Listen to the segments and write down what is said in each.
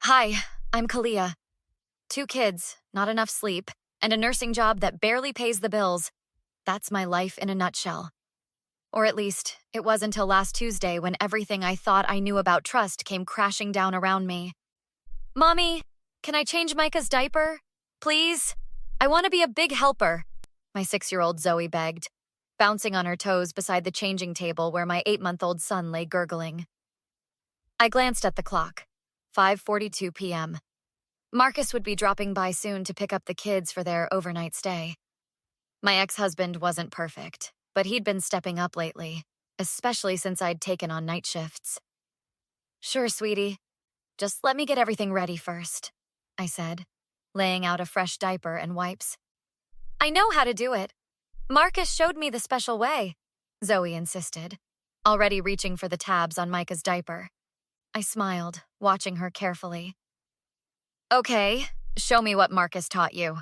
Hi, I'm Kalia. 2 kids, not enough sleep, and a nursing job that barely pays the bills. That's my life in a nutshell. Or at least, it was until last Tuesday when everything I thought I knew about trust came crashing down around me. Mommy, can I change Micah's diaper? Please? I want to be a big helper, my 6-year-old Zoe begged, bouncing on her toes beside the changing table where my 8-month-old son lay gurgling. I glanced at the clock. 5:42 p.m. Marcus would be dropping by soon to pick up the kids for their overnight stay. My ex-husband wasn't perfect, but he'd been stepping up lately, especially since I'd taken on night shifts. Sure, sweetie. Just let me get everything ready first, I said, laying out a fresh diaper and wipes. I know how to do it. Marcus showed me the special way, Zoe insisted, already reaching for the tabs on Micah's diaper. I smiled, watching her carefully. Okay, show me what Marcus taught you.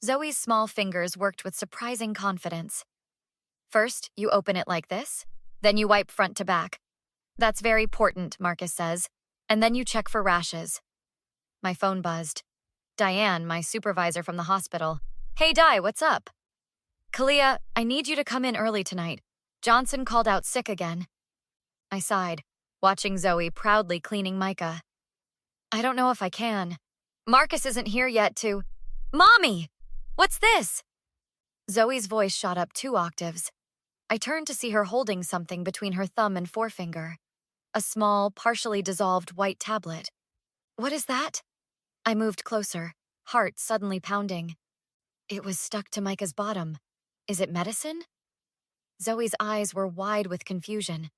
Zoe's small fingers worked with surprising confidence. First, you open it like this, then you wipe front to back. That's very important, Marcus says, and then you check for rashes. My phone buzzed. Diane, my supervisor from the hospital. Hey, Di, what's up? Kalia, I need you to come in early tonight. Johnson called out sick again. I sighed, watching Zoe proudly cleaning Micah. I don't know if I can. Marcus isn't here yet to... Mommy! What's this? Zoe's voice shot up 2 octaves. I turned to see her holding something between her thumb and forefinger. A small, partially dissolved white tablet. What is that? I moved closer, heart suddenly pounding. It was stuck to Micah's bottom. Is it medicine? Zoe's eyes were wide with confusion.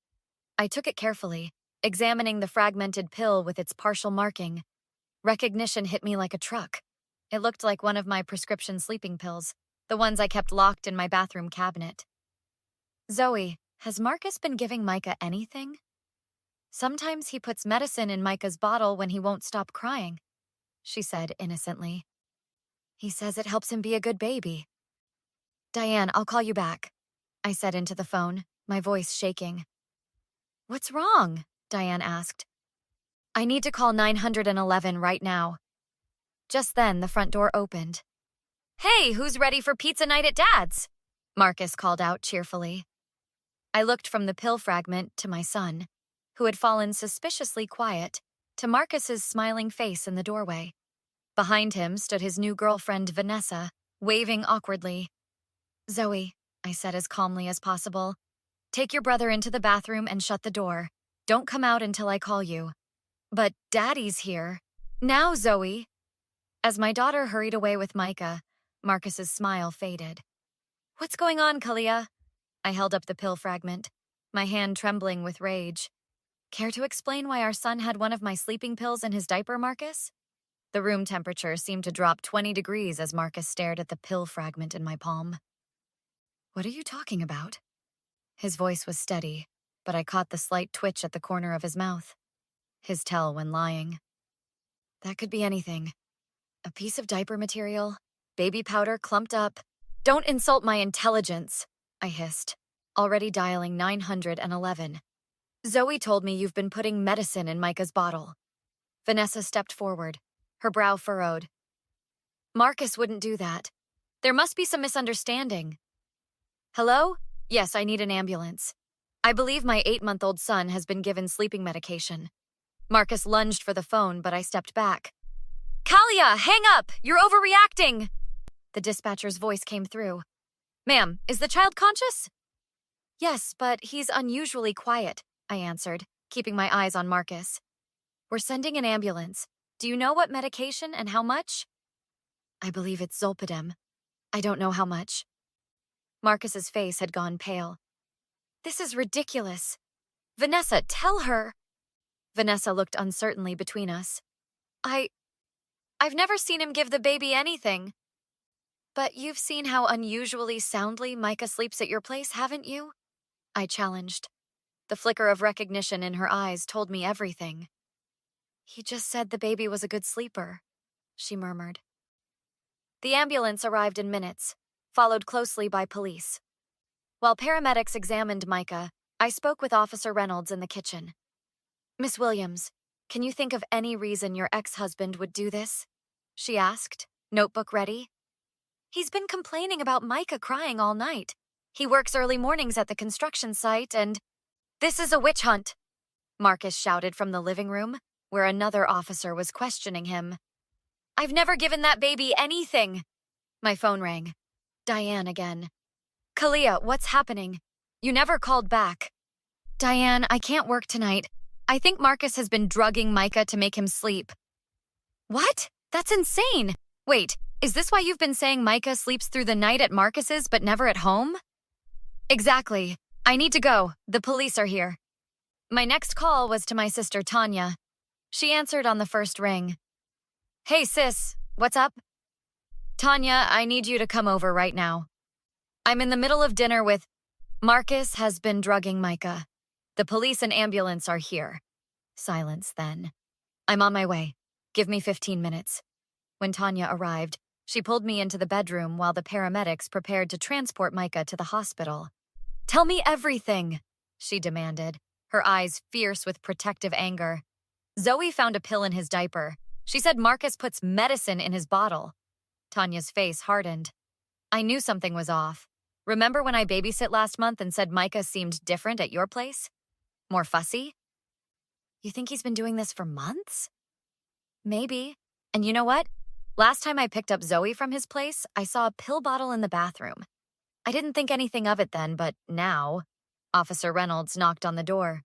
I took it carefully, examining the fragmented pill with its partial marking. Recognition hit me like a truck. It looked like one of my prescription sleeping pills, the ones I kept locked in my bathroom cabinet. Zoe, has Marcus been giving Micah anything? Sometimes he puts medicine in Micah's bottle when he won't stop crying, she said innocently. He says it helps him be a good baby. Diane, I'll call you back, I said into the phone, my voice shaking. What's wrong? Diane asked. I need to call 911 right now. Just then, the front door opened. Hey, who's ready for pizza night at Dad's? Marcus called out cheerfully. I looked from the pill fragment to my son, who had fallen suspiciously quiet, to Marcus's smiling face in the doorway. Behind him stood his new girlfriend, Vanessa, waving awkwardly. Zoe, I said as calmly as possible, take your brother into the bathroom and shut the door. Don't come out until I call you. But Daddy's here. Now, Zoe. As my daughter hurried away with Micah, Marcus's smile faded. What's going on, Kalia? I held up the pill fragment, my hand trembling with rage. Care to explain why our son had one of my sleeping pills in his diaper, Marcus? The room temperature seemed to drop 20 degrees as Marcus stared at the pill fragment in my palm. What are you talking about? His voice was steady, but I caught the slight twitch at the corner of his mouth. His tell when lying. That could be anything. A piece of diaper material, baby powder clumped up. Don't insult my intelligence, I hissed, already dialing 911. Zoe told me you've been putting medicine in Micah's bottle. Vanessa stepped forward, her brow furrowed. Marcus wouldn't do that. There must be some misunderstanding. Hello? Yes, I need an ambulance. I believe my 8-month-old son has been given sleeping medication. Marcus lunged for the phone, but I stepped back. Kalia, hang up! You're overreacting! The dispatcher's voice came through. Ma'am, is the child conscious? Yes, but he's unusually quiet, I answered, keeping my eyes on Marcus. We're sending an ambulance. Do you know what medication and how much? I believe it's Zolpidem. I don't know how much. Marcus's face had gone pale. This is ridiculous. Vanessa, tell her. Vanessa looked uncertainly between us. I've never seen him give the baby anything. But you've seen how unusually soundly Micah sleeps at your place, haven't you? I challenged. The flicker of recognition in her eyes told me everything. He just said the baby was a good sleeper, she murmured. The ambulance arrived in minutes, followed closely by police. While paramedics examined Micah, I spoke with Officer Reynolds in the kitchen. Miss Williams, Can you think of any reason your ex-husband would do this? She asked, notebook ready. He's been complaining about Micah crying all night. He works early mornings at the construction site and… This is a witch hunt, Marcus shouted from the living room, where another officer was questioning him. I've never given that baby anything. My phone rang. Diane again. Kalia, what's happening? You never called back. Diane, I can't work tonight. I think Marcus has been drugging Micah to make him sleep. What? That's insane. Wait, is this why you've been saying Micah sleeps through the night at Marcus's but never at home? Exactly. I need to go. The police are here. My next call was to my sister Tanya. She answered on the first ring. Hey sis, what's up? Tanya, I need you to come over right now. I'm in the middle of dinner with… Marcus has been drugging Micah. The police and ambulance are here. Silence then. I'm on my way. Give me 15 minutes. When Tanya arrived, she pulled me into the bedroom while the paramedics prepared to transport Micah to the hospital. Tell me everything, she demanded, her eyes fierce with protective anger. Zoe found a pill in his diaper. She said Marcus puts medicine in his bottle. Tanya's face hardened. I knew something was off. Remember when I babysit last month and said Micah seemed different at your place? More fussy? You think he's been doing this for months? Maybe. And you know what? Last time I picked up Zoe from his place, I saw a pill bottle in the bathroom. I didn't think anything of it then, but now… Officer Reynolds knocked on the door.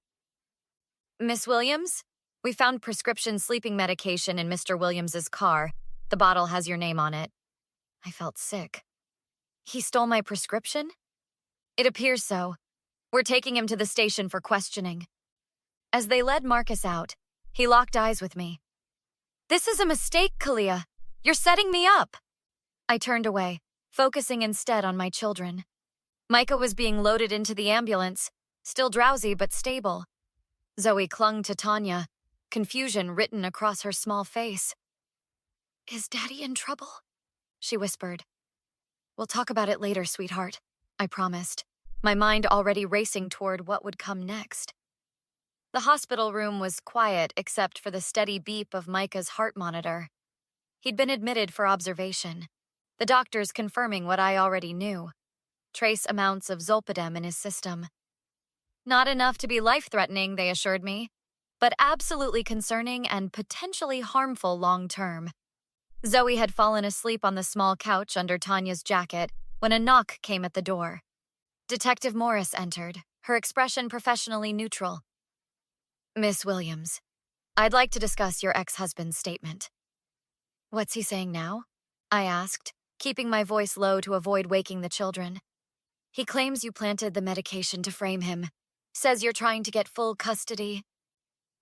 Miss Williams? We found prescription sleeping medication in Mr. Williams's car. The bottle has your name on it. I felt sick. He stole my prescription? It appears so. We're taking him to the station for questioning. As they led Marcus out, he locked eyes with me. This is a mistake, Kalia. You're setting me up. I turned away, focusing instead on my children. Micah was being loaded into the ambulance, still drowsy but stable. Zoe clung to Tanya, confusion written across her small face. Is Daddy in trouble? She whispered. We'll talk about it later, sweetheart, I promised, my mind already racing toward what would come next. The hospital room was quiet except for the steady beep of Micah's heart monitor. He'd been admitted for observation, the doctors confirming what I already knew. Trace amounts of zolpidem in his system. Not enough to be life-threatening, they assured me, but absolutely concerning and potentially harmful long-term. Zoe had fallen asleep on the small couch under Tanya's jacket when a knock came at the door. Detective Morris entered, her expression professionally neutral. Miss Williams, I'd like to discuss your ex-husband's statement. What's he saying now? I asked, keeping my voice low to avoid waking the children. He claims you planted the medication to frame him. Says you're trying to get full custody.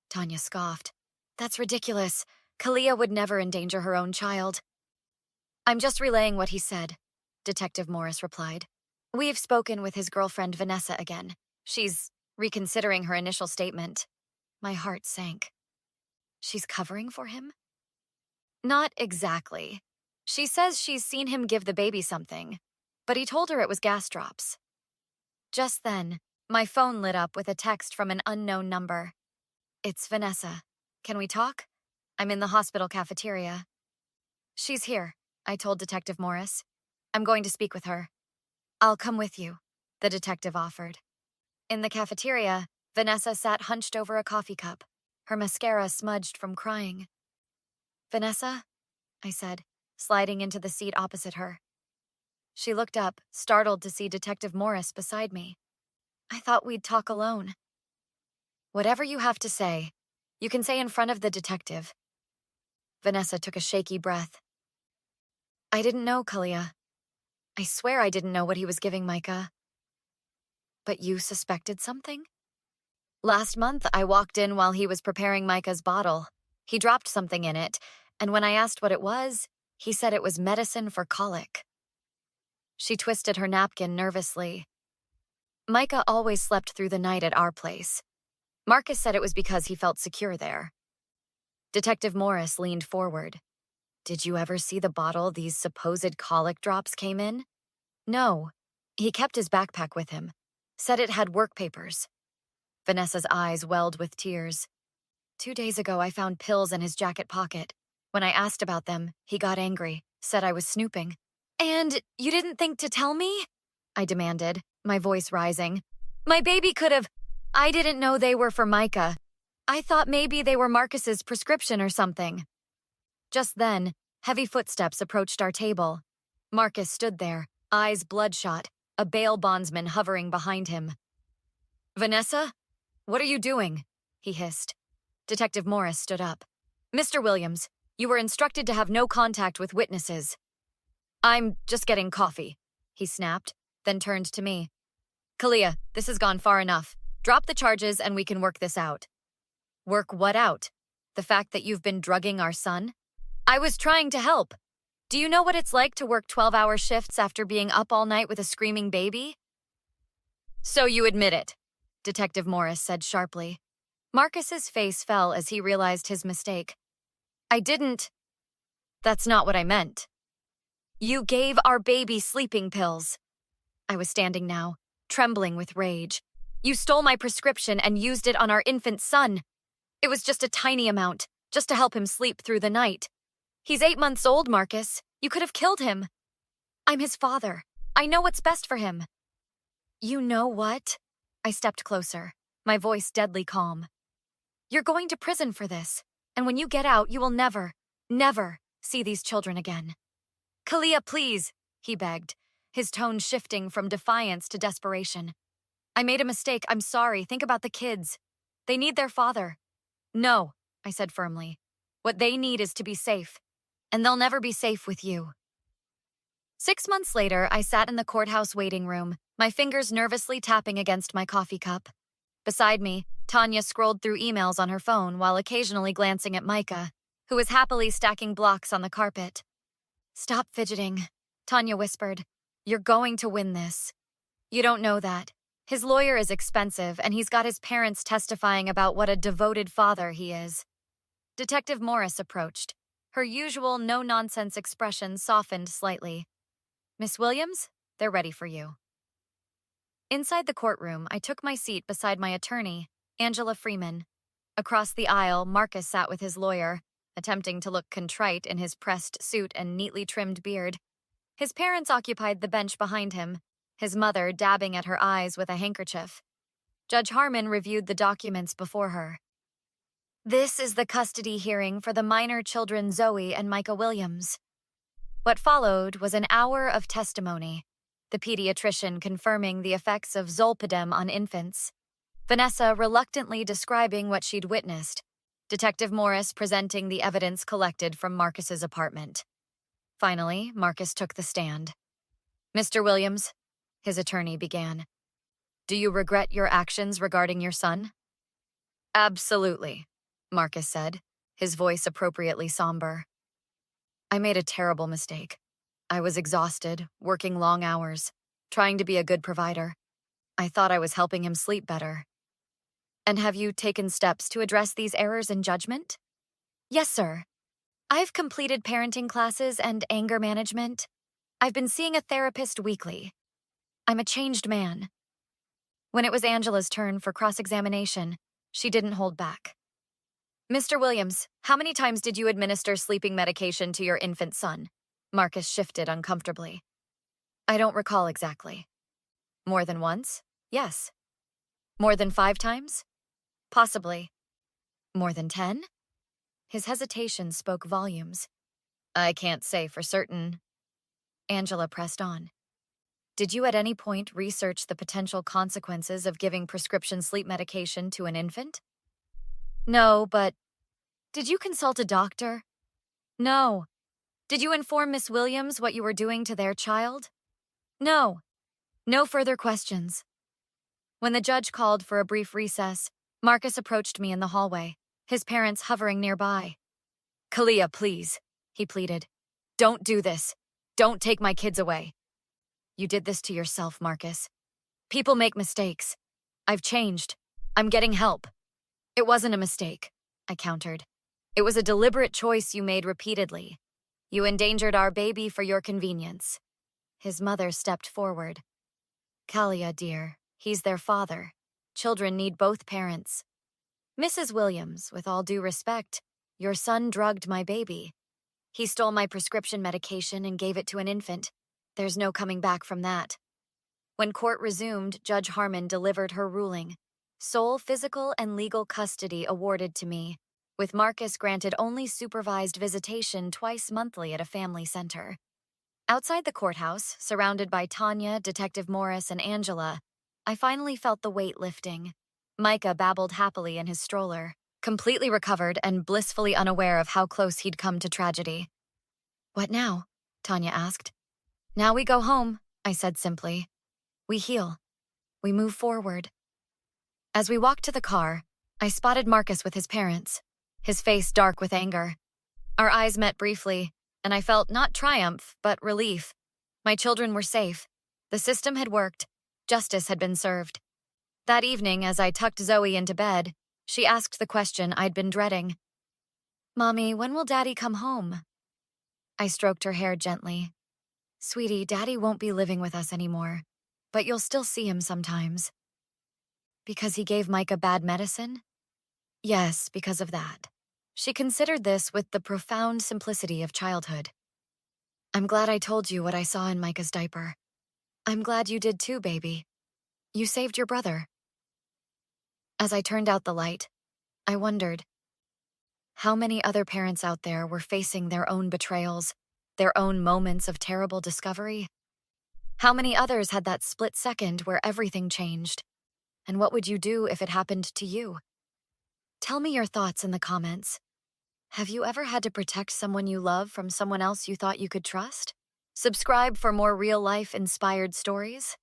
Tanya scoffed. That's ridiculous. Kalia would never endanger her own child. I'm just relaying what he said, Detective Morris replied. We've spoken with his girlfriend Vanessa again. She's reconsidering her initial statement. My heart sank. She's covering for him? Not exactly. She says she's seen him give the baby something, but he told her it was gas drops. Just then, my phone lit up with a text from an unknown number. It's Vanessa. Can we talk? I'm in the hospital cafeteria. She's here, I told Detective Morris. I'm going to speak with her. I'll come with you, the detective offered. In the cafeteria, Vanessa sat hunched over a coffee cup, her mascara smudged from crying. Vanessa, I said, sliding into the seat opposite her. She looked up, startled to see Detective Morris beside me. I thought we'd talk alone. Whatever you have to say, you can say in front of the detective. Vanessa took a shaky breath. I didn't know, Kalia. I swear I didn't know what he was giving Micah. But you suspected something? Last month, I walked in while he was preparing Micah's bottle. He dropped something in it, and when I asked what it was, he said it was medicine for colic. She twisted her napkin nervously. Micah always slept through the night at our place. Marcus said it was because he felt secure there. Detective Morris leaned forward. Did you ever see the bottle these supposed colic drops came in? No. He kept his backpack with him. Said it had work papers. Vanessa's eyes welled with tears. 2 days ago, I found pills in his jacket pocket. When I asked about them, he got angry, said I was snooping. And you didn't think to tell me? I demanded, my voice rising. My baby could have. I didn't know they were for Micah. I thought maybe they were Marcus's prescription or something. Just then, heavy footsteps approached our table. Marcus stood there, eyes bloodshot, a bail bondsman hovering behind him. Vanessa? What are you doing? He hissed. Detective Morris stood up. Mr. Williams, you were instructed to have no contact with witnesses. I'm just getting coffee, he snapped, then turned to me. Kalia, this has gone far enough. Drop the charges and we can work this out. Work what out? The fact that you've been drugging our son? I was trying to help. Do you know what it's like to work 12-hour shifts after being up all night with a screaming baby? So you admit it, Detective Morris said sharply. Marcus's face fell as he realized his mistake. I didn't. That's not what I meant. You gave our baby sleeping pills. I was standing now, trembling with rage. You stole my prescription and used it on our infant son. It was just a tiny amount, just to help him sleep through the night. He's 8 months old, Marcus. You could have killed him. I'm his father. I know what's best for him. You know what? I stepped closer, my voice deadly calm. You're going to prison for this, and when you get out, you will never, never see these children again. Kalia, please, he begged, his tone shifting from defiance to desperation. I made a mistake. I'm sorry. Think about the kids. They need their father. No, I said firmly. What they need is to be safe, and they'll never be safe with you. 6 months later, I sat in the courthouse waiting room, my fingers nervously tapping against my coffee cup. Beside me, Tanya scrolled through emails on her phone while occasionally glancing at Micah, who was happily stacking blocks on the carpet. Stop fidgeting, Tanya whispered. You're going to win this. You don't know that. His lawyer is expensive, and he's got his parents testifying about what a devoted father he is. Detective Morris approached. Her usual no-nonsense expression softened slightly. Miss Williams, they're ready for you. Inside the courtroom, I took my seat beside my attorney, Angela Freeman. Across the aisle, Marcus sat with his lawyer, attempting to look contrite in his pressed suit and neatly trimmed beard. His parents occupied the bench behind him, his mother dabbing at her eyes with a handkerchief. Judge Harmon reviewed the documents before her. This is the custody hearing for the minor children Zoe and Micah Williams. What followed was an hour of testimony, the pediatrician confirming the effects of zolpidem on infants, Vanessa reluctantly describing what she'd witnessed, Detective Morris presenting the evidence collected from Marcus's apartment. Finally, Marcus took the stand. Mr. Williams, his attorney began, do you regret your actions regarding your son? Absolutely, Marcus said, his voice appropriately somber. I made a terrible mistake. I was exhausted, working long hours, trying to be a good provider. I thought I was helping him sleep better. And have you taken steps to address these errors in judgment? Yes, sir. I've completed parenting classes and anger management. I've been seeing a therapist weekly. I'm a changed man. When it was Angela's turn for cross-examination, she didn't hold back. Mr. Williams, how many times did you administer sleeping medication to your infant son? Marcus shifted uncomfortably. I don't recall exactly. More than once? Yes. More than 5 times? Possibly. More than 10? His hesitation spoke volumes. I can't say for certain. Angela pressed on. Did you at any point research the potential consequences of giving prescription sleep medication to an infant? No, but... Did you consult a doctor? No. Did you inform Miss Williams what you were doing to their child? No. No further questions. When the judge called for a brief recess, Marcus approached me in the hallway, his parents hovering nearby. Kalia, please, he pleaded. Don't do this. Don't take my kids away. You did this to yourself, Marcus. People make mistakes. I've changed. I'm getting help. It wasn't a mistake, I countered. It was a deliberate choice you made repeatedly. You endangered our baby for your convenience. His mother stepped forward. Kalia, dear, he's their father. Children need both parents. Mrs. Williams, with all due respect, your son drugged my baby. He stole my prescription medication and gave it to an infant. There's no coming back from that. When court resumed, Judge Harmon delivered her ruling. Sole physical and legal custody awarded to me, with Marcus granted only supervised visitation twice monthly at a family center. Outside the courthouse, surrounded by Tanya, Detective Morris, and Angela, I finally felt the weight lifting. Micah babbled happily in his stroller, completely recovered and blissfully unaware of how close he'd come to tragedy. "What now?" Tanya asked. "Now we go home," I said simply. "We heal. We move forward." As we walked to the car, I spotted Marcus with his parents, his face dark with anger. Our eyes met briefly, and I felt not triumph, but relief. My children were safe. The system had worked. Justice had been served. That evening, as I tucked Zoe into bed, she asked the question I'd been dreading. "Mommy, when will Daddy come home?" I stroked her hair gently. "Sweetie, Daddy won't be living with us anymore, but you'll still see him sometimes." "Because he gave Micah bad medicine?" "Yes, because of that." She considered this with the profound simplicity of childhood. "I'm glad I told you what I saw in Micah's diaper. I'm glad you did too, baby. You saved your brother." As I turned out the light, I wondered, how many other parents out there were facing their own betrayals, their own moments of terrible discovery? How many others had that split second where everything changed? And what would you do if it happened to you? Tell me your thoughts in the comments. Have you ever had to protect someone you love from someone else you thought you could trust? Subscribe for more real-life inspired stories.